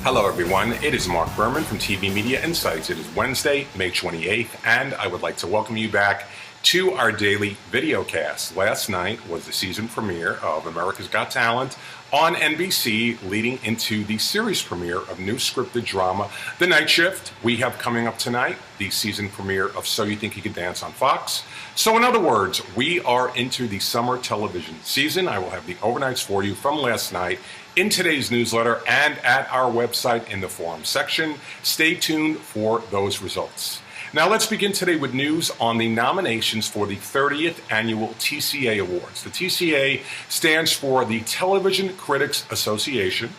Hello everyone, it is Marc Berman from TV Media Insights. It is Wednesday, May 28th, and I would like to welcome you back to our daily video cast. Last night was the season premiere of America's Got Talent on NBC, leading into the series premiere of new scripted drama, The Night Shift. We have coming up tonight the season premiere of So You Think You Could Dance on Fox. So in other words, we are into the summer television season. I will have the overnights for you from last night in today's newsletter and at our website in the forum section. Stay tuned for those results. Now let's begin today with news on the nominations for the 30th Annual TCA Awards. The TCA stands for the Television Critics Association.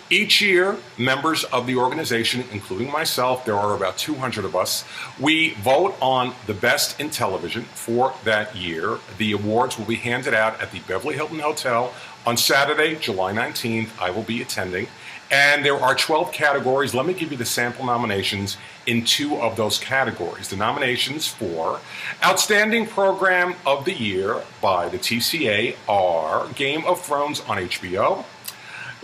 Each year, members of the organization, including myself, there are about 200 of us, we vote on the best in television for that year. The awards will be handed out at the Beverly Hilton Hotel on Saturday, July 19th. I will be attending. And there are 12 categories. Let me give you the sample nominations in 2 of those categories. The nominations for Outstanding Program of the Year by the TCA are Game of Thrones on HBO,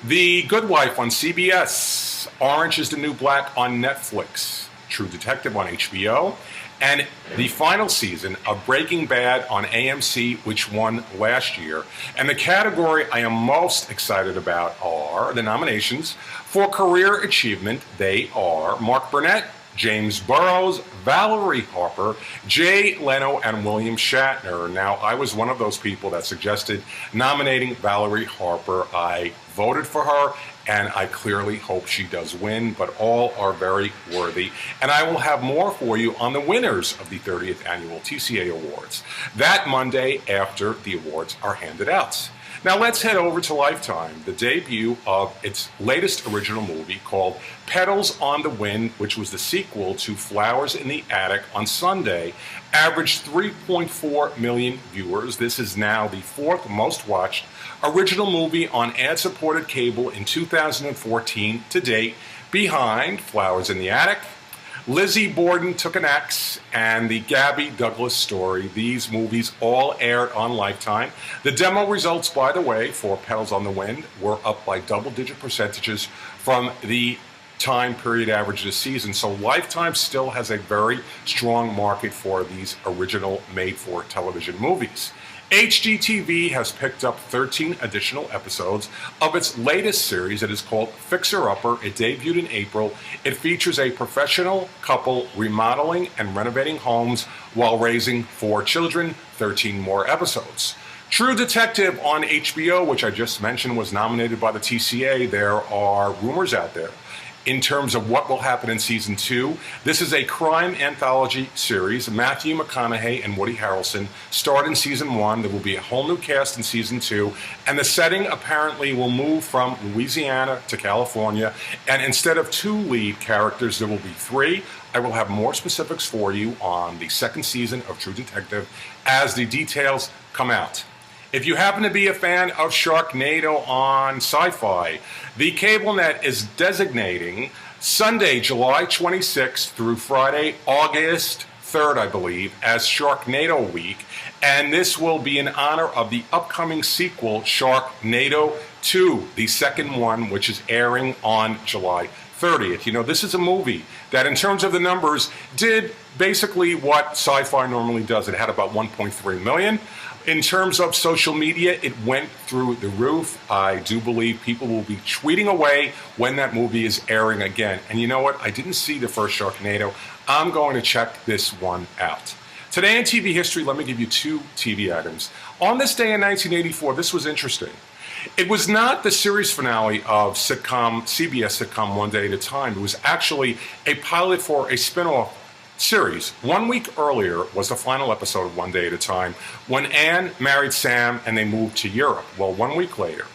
The Good Wife on CBS, Orange is the New Black on Netflix, True Detective on HBO, and the final season of Breaking Bad on AMC, which won last year. And the category I am most excited about are the nominations for Career Achievement. They are Mark Burnett, James Burrows, Valerie Harper, Jay Leno, and William Shatner. Now, I was one of those people that suggested nominating Valerie Harper. I voted for her, and I clearly hope she does win, but all are very worthy. And I will have more for you on the winners of the 30th Annual TCA Awards that Monday after the awards are handed out. Now let's head over to Lifetime. The debut of its latest original movie called Petals on the Wind, which was the sequel to Flowers in the Attic on Sunday, averaged 3.4 million viewers. This is now the 4th most watched original movie on ad-supported cable in 2014 to date, behind Flowers in the Attic, Lizzie Borden Took an Axe, and the Gabby Douglas Story. These movies all aired on Lifetime. The demo results, by the way, for Petals on the Wind were up by double-digit percentages from the time period average this season. So Lifetime still has a very strong market for these original made-for-television movies. HGTV has picked up 13 additional episodes of its latest series. It is called Fixer Upper. It debuted in April. It features a professional couple remodeling and renovating homes while raising 4 children. 13 more episodes. True Detective on HBO, which I just mentioned was nominated by the TCA. There are rumors out there in terms of what will happen in season 2. This is a crime anthology series. Matthew McConaughey and Woody Harrelson starred in season 1. There will be a whole new cast in season 2, and the setting apparently will move from Louisiana to California, and instead of 2 lead characters, there will be 3. I will have more specifics for you on the 2nd season of True Detective as the details come out. If you happen to be a fan of Sharknado on Sci-Fi, the cable net is designating Sunday, July 26th through Friday, August 3rd, I believe, as Sharknado Week. And this will be in honor of the upcoming sequel, Sharknado 2, the second one, which is airing on July 30th. You know, this is a movie that, in terms of the numbers, did basically what Sci-Fi normally does. It had about 1.3 million. In terms of social media, it went through the roof. I do believe people will be tweeting away when that movie is airing again. And you know what? I didn't see the first Sharknado. I'm going to check this one out. Today in TV history, let me give you 2 TV items. On this day in 1984, this was interesting. It was not the series finale of CBS sitcom One Day at a Time. It was actually a pilot for a spin-off series. 1 week earlier was the final episode of One Day at a Time, when Anne married Sam and they moved to Europe. Well, 1 week later,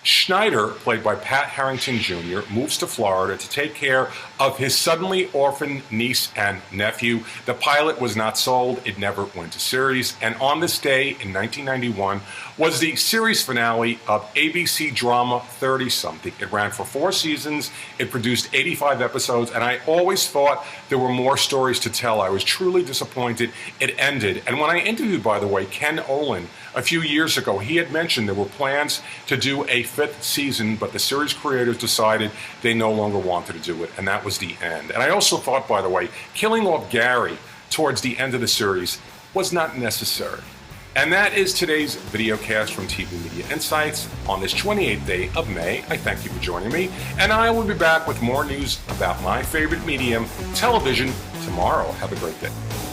Schneider, played by Pat Harrington Jr., moves to Florida to take care of his suddenly orphaned niece and nephew. The pilot was not sold. It never went to series. And on this day in 1991 was the series finale of ABC drama 30-something. It ran for 4 seasons. It produced 85 episodes, and I always thought there were more stories to tell. I was truly disappointed it ended. And when I interviewed, by the way, Ken Olin a few years ago, he had mentioned there were plans to do a 5th season, but the series creators decided they no longer wanted to do it, and that was the end. And I also thought, by the way, killing off Gary towards the end of the series was not necessary. And that is today's video cast from TV Media Insights on this 28th day of May. I thank you for joining me, and I will be back with more news about my favorite medium, television, tomorrow. Have a great day.